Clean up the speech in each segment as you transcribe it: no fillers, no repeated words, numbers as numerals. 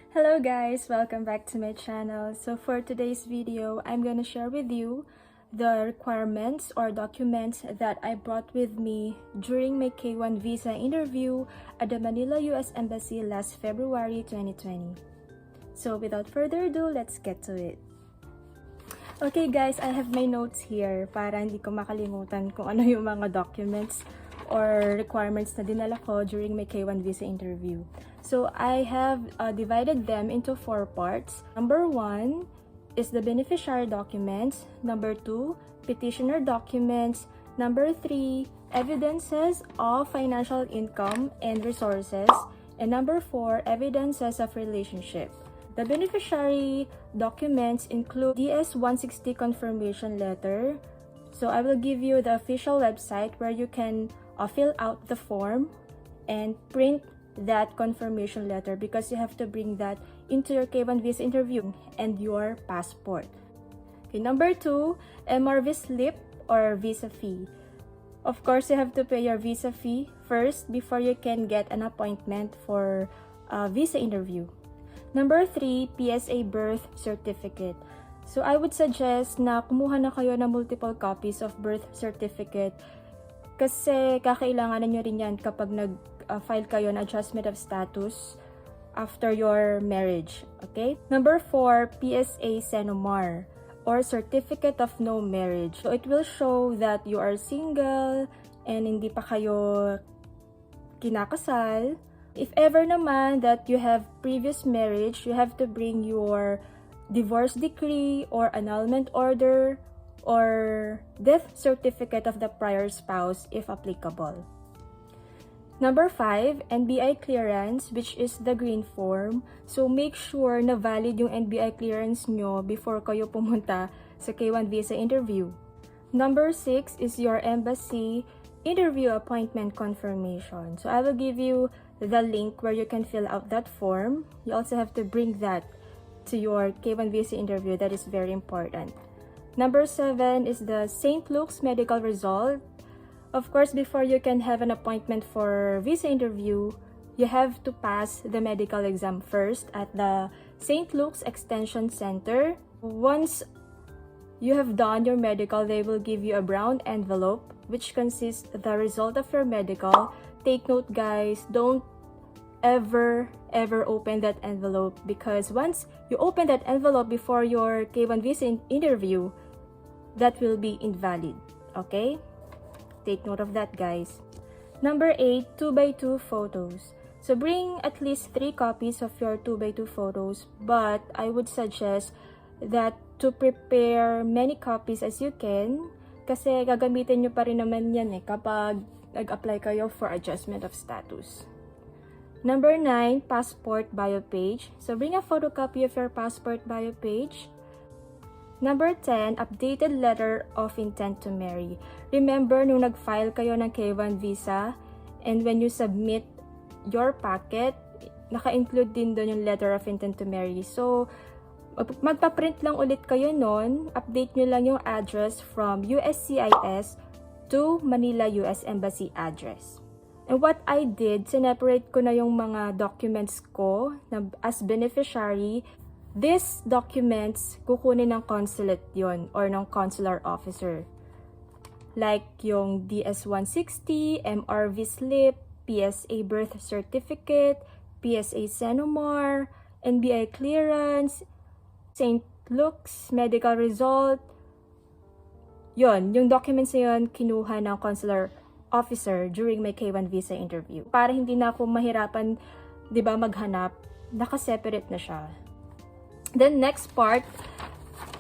Hello guys, welcome back to my channel. So for today's video, I'm gonna share with you the requirements or documents that I brought with me during my K1 visa interview at the Manila US Embassy last February 2020. So without further ado, let's get to it. Okay guys, I have my notes here para hindi ko makalimutan kung ano yung mga documents or requirements na dinala ko during my K1 visa interview. So I have divided them into 4 parts. Number 1 is the beneficiary documents. Number 2, petitioner documents. Number 3, evidences of financial income and resources. And number 4, evidences of relationship. The beneficiary documents include DS-160 confirmation letter. So I will give you the official website where you can fill out the form and print that confirmation letter because you have to bring that into your K1 visa interview and your passport. Okay, number 2, MRV slip or visa fee. Of course, you have to pay your visa fee first before you can get an appointment for a visa interview. Number 3, PSA birth certificate. So I would suggest na kumuha na kayo ng multiple copies of birth certificate kasi kakailanganan nyo rin yan kapag nag-file kayo ng adjustment of status after your marriage. Okay? Number 4, PSA CENOMAR or Certificate of No Marriage. So it will show that you are single and hindi pa kayo kinakasal. If ever naman that you have previous marriage, you have to bring your divorce decree or annulment order or death certificate of the prior spouse if applicable. Number 5, NBI clearance, which is the green form. So make sure na valid yung NBI clearance nyo before kayo pumunta sa K1 visa interview. Number 6 is your embassy interview appointment confirmation. So I will give you the link where you can fill out that form. You also have to bring that to your K1 visa interview. That is very important. Number 7 is the St. Luke's medical result. Of course, before you can have an appointment for visa interview, you have to pass the medical exam first at the St. Luke's Extension Center. Once you have done your medical, they will give you a brown envelope which consists the result of your medical. Take note guys, don't ever open that envelope because once you open that envelope before your K1 visa interview, that will be invalid. Okay? Take note of that guys. Number 8, 2x2 photos. So bring at least 3 copies of your 2x2 photos, but I would suggest that to prepare many copies as you can kasi gagamitin nyo pa rin naman yan kapag nag-apply kayo for adjustment of status. Number 9, passport bio page. So bring a photocopy of your passport bio page. Number 10, updated letter of intent to marry. Remember, nung nag-file kayo ng K1 visa and when you submit your packet, naka-include din doon yung letter of intent to marry. So, magpa-print lang ulit kayo nun. Update nyo lang yung address from USCIS to Manila US Embassy address. And what I did, sineparate ko na yung mga documents ko na as beneficiary. These documents, kukunin ng consulate yon or ng consular officer. Like yung DS-160, MRV slip, PSA birth certificate, PSA CENOMAR, NBI clearance, St. Luke's medical result. Yon, yung documents na yun, kinuha ng consular officer during my K1 visa interview. Para hindi na ako mahirapan, di ba, maghanap, naka-separate na siya. The next part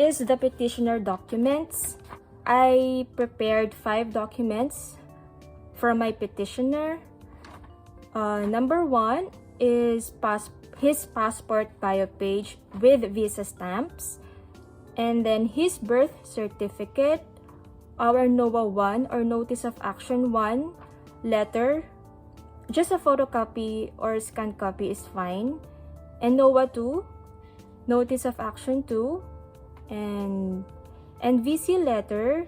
is the petitioner documents. I prepared 5 documents for my petitioner. Number 1 is his passport bio page with visa stamps. And then his birth certificate, our NOA 1 or Notice of Action 1 letter. Just a photocopy or scanned copy is fine. And NOA 2, Notice of Action 2, and VC letter,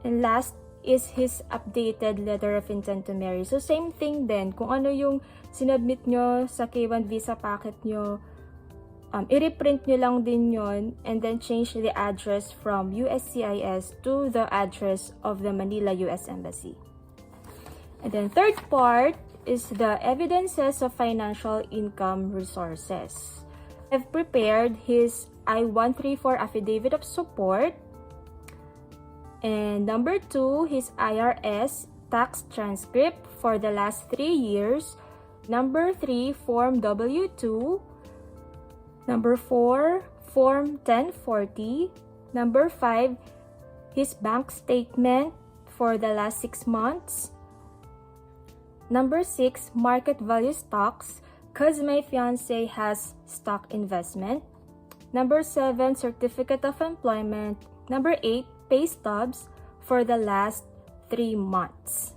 and last is his updated letter of intent to marry. So same thing din, kung ano yung sinubmit nyo sa K1 visa packet nyo, i-reprint nyo lang din yon and then change the address from USCIS to the address of the Manila US Embassy. And then third part is the evidences of financial income resources. I've prepared his I-134 affidavit of support, and number 2, his IRS tax transcript for the last 3 years, number 3, Form W-2, number 4, Form 1040, number 5, his bank statement for the last 6 months, number 6, market value stocks, because my fiance has stock investment, number 7, certificate of employment, number 8, pay stubs for the last 3 months.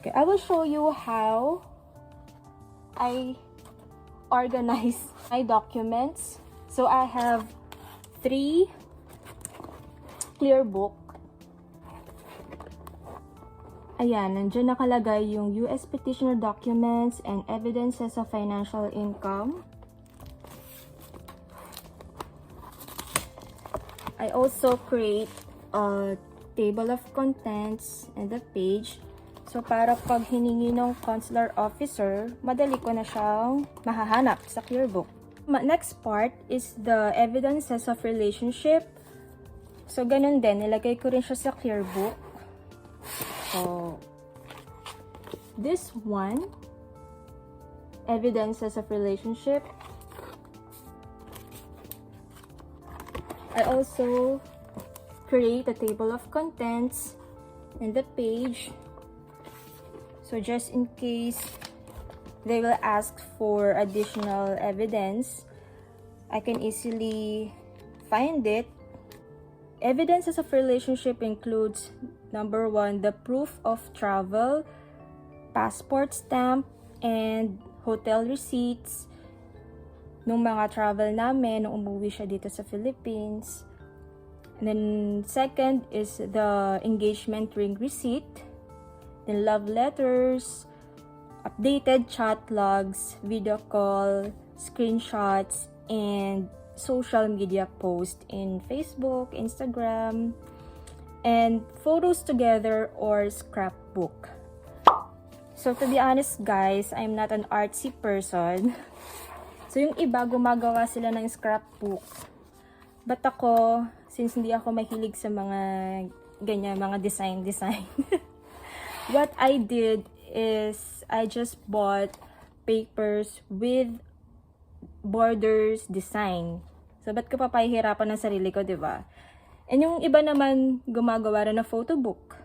Okay, I will show you how I organize my documents. So I have 3 clear book. Ayan, nandiyan nakalagay yung US petitioner documents and evidences of financial income. I also create a table of contents and the page. So, para pag hiningi ng consular officer, madali ko na siyang mahahanap sa clearbook. Next part is the evidences of relationship. So, ganun din. Nilagay ko rin siya sa clearbook. So, this one, evidences of relationship. I also create a table of contents and the page. So just in case they will ask for additional evidence, I can easily find it. Evidences of relationship includes number 1, the proof of travel, passport stamp, and hotel receipts nung mga travel namin nung umuwi siya dito sa Philippines. And then second is the engagement ring receipt, then love letters, updated chat logs, video call, screenshots, and social media post in Facebook, Instagram, and photos together or scrapbook. So to be honest guys, I'm not an artsy person. So yung iba gumagawa sila ng scrapbook. But ako, since hindi ako mahilig sa mga ganyan, mga design. What I did is I just bought papers with borders design. So, ba't ko papahihirapan ng sarili ko, diba? And yung iba naman gumagawa rin na photobook.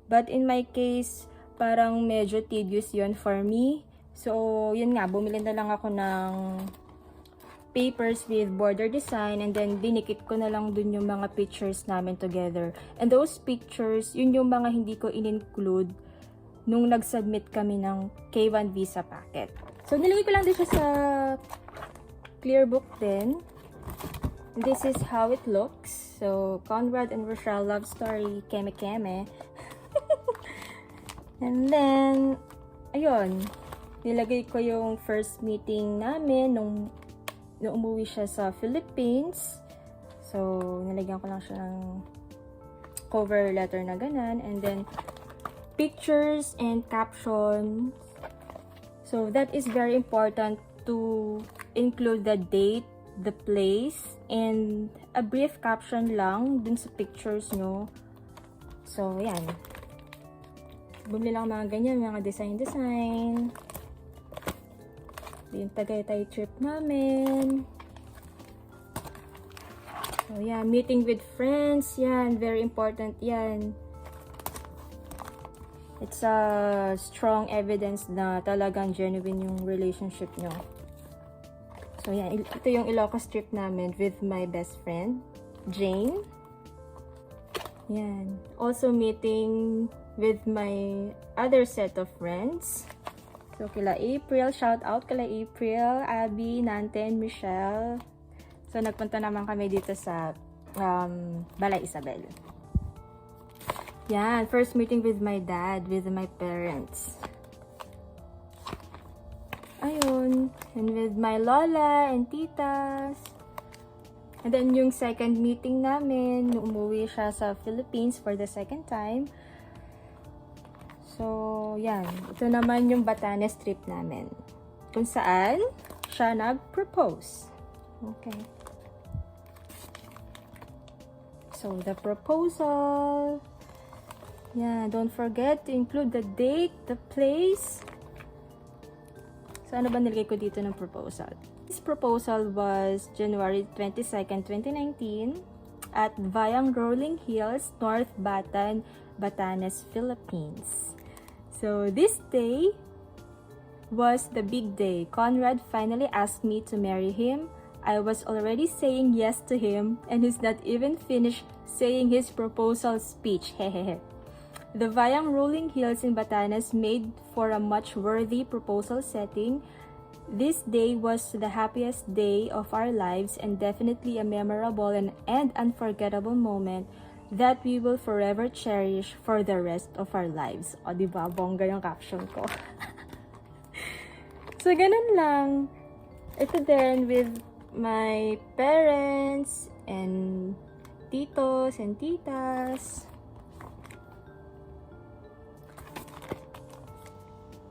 But in my case, parang medyo tedious yun for me. So, yun nga, bumili na lang ako ng papers with border design and then dinikit ko na lang dun yung mga pictures namin together. And those pictures, yun yung mga hindi ko in-include nung nag-submit kami ng K1 visa packet. So, nilagay ko lang din siya sa clear book din. This is how it looks. So, Conrad and Rochelle love story, keme keme. And then, ayun, nilagay ko yung first meeting namin nung umuwi siya sa Philippines. So, nilagyan ko lang siya ng cover letter na ganan. And then, pictures and captions. So, that is very important to include the date, the place, and a brief caption lang dun sa pictures nyo. So, yan. Bumili lang mga ganyan, mga design. Yung Tagaytay trip namin. So, yeah, meeting with friends. Yan, very important yan. It's a strong evidence na talagang genuine yung relationship nyo. So, yan. Ito yung Ilocos trip namin with my best friend, Jane. Yan. Also, meeting with my other set of friends. So, kila April, shout out kila April, Abby, Nanten, Michelle. So, nagpunta naman kami dito sa Balay Isabel. Yan, first meeting with my dad, with my parents. ayun, and with my lola and titas. And then yung second meeting namin, nung umuwi siya sa Philippines for the second time. So, yan. Ito naman yung Batanes trip namin. Kung saan siya nag-propose. Okay. So, the proposal. Yeah, don't forget to include the date, the place. So, ano ba nilagay ko dito ng proposal? This proposal was January 22nd, 2019 at Vayang Rolling Hills, North Batan, Batanes, Philippines. So, this day was the big day. Conrad finally asked me to marry him. I was already saying yes to him, and he's not even finished saying his proposal speech. Hehehe. The Vayang Rolling Hills in Batanes made for a much worthy proposal setting. This day was the happiest day of our lives and definitely a memorable and unforgettable moment that we will forever cherish for the rest of our lives. O, diba? Bongga yung caption ko. So, ganun lang. Ito din with my parents and titos and titas.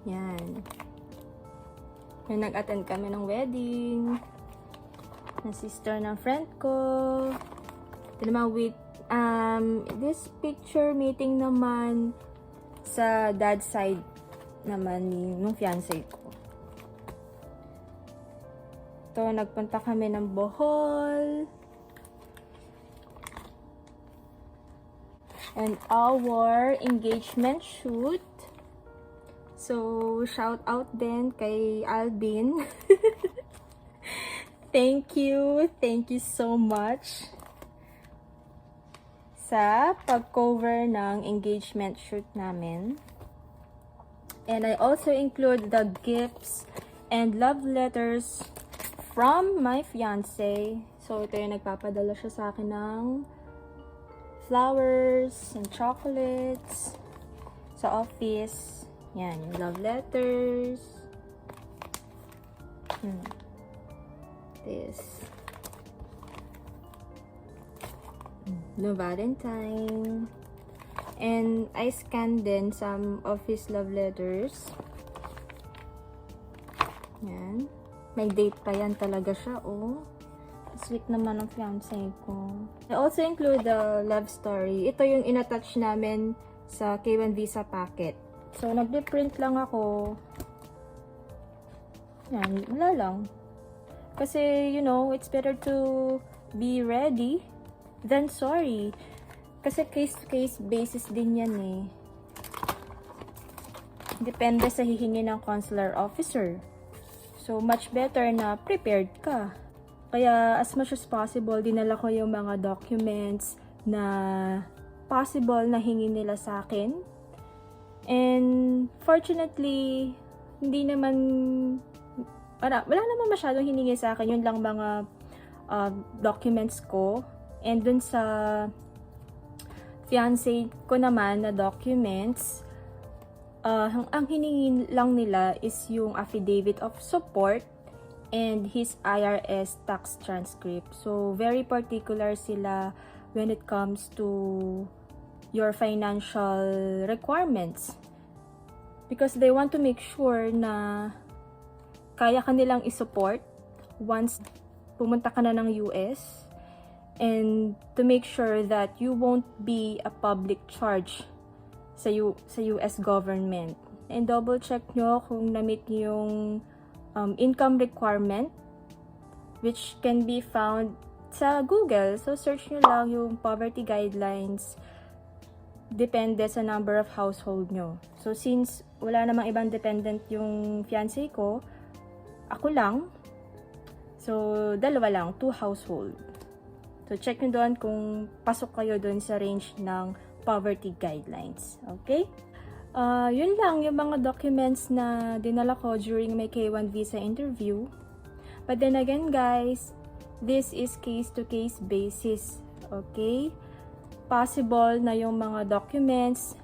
Yan. May nag-attend kami ng wedding ng sister ng friend ko. Ito naman with this picture meeting naman sa dad side naman ng fiance ko. Ito, nagpunta kami ng Bohol. And our engagement shoot. So, shout out din kay Alvin. Thank you so much sa pag-cover ng engagement shoot namin. And I also include the gifts and love letters from my fiance. So, ito yung nagpapadala siya sa akin ng flowers and chocolates sa office. Yan, yung love letters. This. No Valentine. And I scanned din some of his love letters. Yan. May date pa yan talaga siya, oh. Sweet naman ng fiancé ko. I also include the love story. Ito yung inattach namin sa K1 visa packet. So, nag-print lang ako. Yan, wala lang. Kasi, you know, it's better to be ready than sorry. Kasi case-to-case basis din yan eh. Depende sa hihingi ng consular officer. So, much better na prepared ka. Kaya, as much as possible, dinala ko yung mga documents na possible na hingi nila sa akin. And, fortunately, hindi naman, wala naman masyadong hiningi sa akin. Yun lang mga documents ko. And dun sa fiancé ko naman na documents, ang hiningi lang nila is yung affidavit of support and his IRS tax transcript. So, very particular sila when it comes to your financial requirements. Because they want to make sure na kaya ka nilang isupport once pumunta ka na ng US. And to make sure that you won't be a public charge sa US government. And double check nyo kung na-meet yung income requirement, which can be found sa Google. So, search nyo lang yung poverty guidelines. Depende sa number of household nyo. So, since wala namang ibang dependent yung fiancé ko, ako lang. So, dalawa lang, 2 household. So, check nyo doon kung pasok kayo doon sa range ng poverty guidelines. Okay? Yun lang yung mga documents na dinala ko during my K1 visa interview. But then again, guys, this is case-to-case basis. Okay? Possible na yung mga documents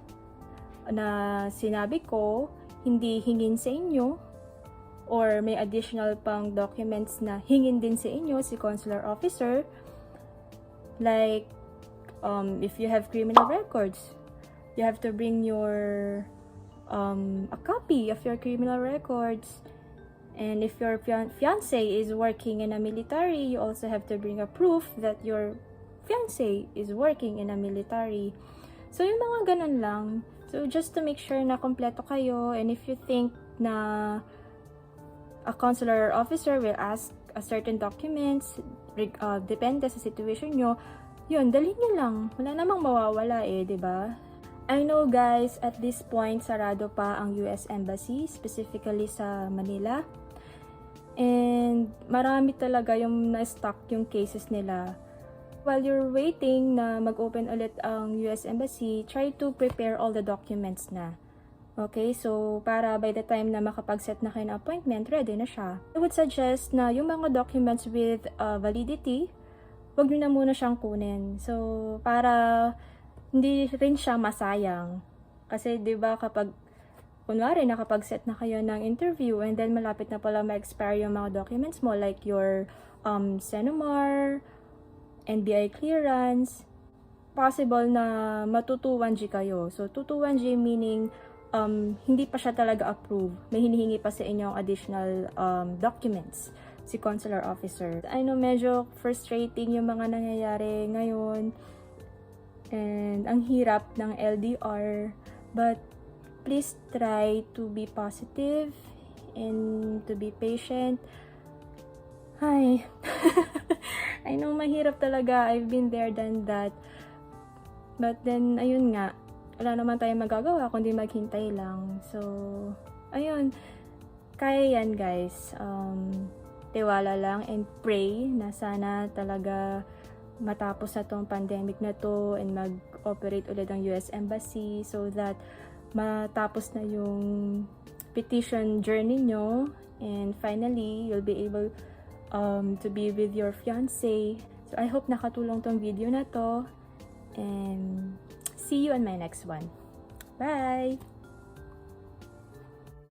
na sinabi ko, hindi hingin sa inyo. or may additional pang documents na hingin din sa inyo si consular officer, like if you have criminal records, you have to bring your a copy of your criminal records. And if your fiance is working in a military, you also have to bring a proof that your fiance is working in a military. So yung mga ganun lang. So just to make sure na kompleto kayo, and if you think na a consular officer will ask a certain documents, depende sa situation nyo, yun, dalhin nyo lang. Wala namang mawawala eh, di ba? I know guys, at this point, sarado pa ang US Embassy, specifically sa Manila. And marami talaga yung na-stuck yung cases nila. While you're waiting na mag-open ulit ang US Embassy, try to prepare all the documents na. Okay, so para by the time na makapag-set na kayo ng appointment, ready na siya. I would suggest na yung mga documents with validity, wag nyo na muna siyang kunin. So, para hindi rin siya masayang. Kasi 'di ba kapag kunwari nakapag-set na kayo ng interview and then malapit na pala ma-expire yung mga documents mo like your CENOMAR, NBI clearance, possible na matutuwan G kayo. So 221G meaning hindi pa siya talaga approved. May hinihingi pa sa inyo additional documents si consular officer. I know medyo frustrating yung mga nangyayari ngayon. And ang hirap ng LDR, but please try to be positive and to be patient. Hi. I know mahirap talaga. I've been there, done that. But then, ayun nga. Wala naman tayong magagawa kundi maghintay lang. So, ayun. Kaya yan guys. Tiwala lang and pray na sana talaga matapos na tong pandemic na to and mag-operate ulit ang US Embassy so that matapos na yung petition journey nyo and finally you'll be able to be with your fiance. So I hope nakatulong tong video na to and see you on my next one. Bye!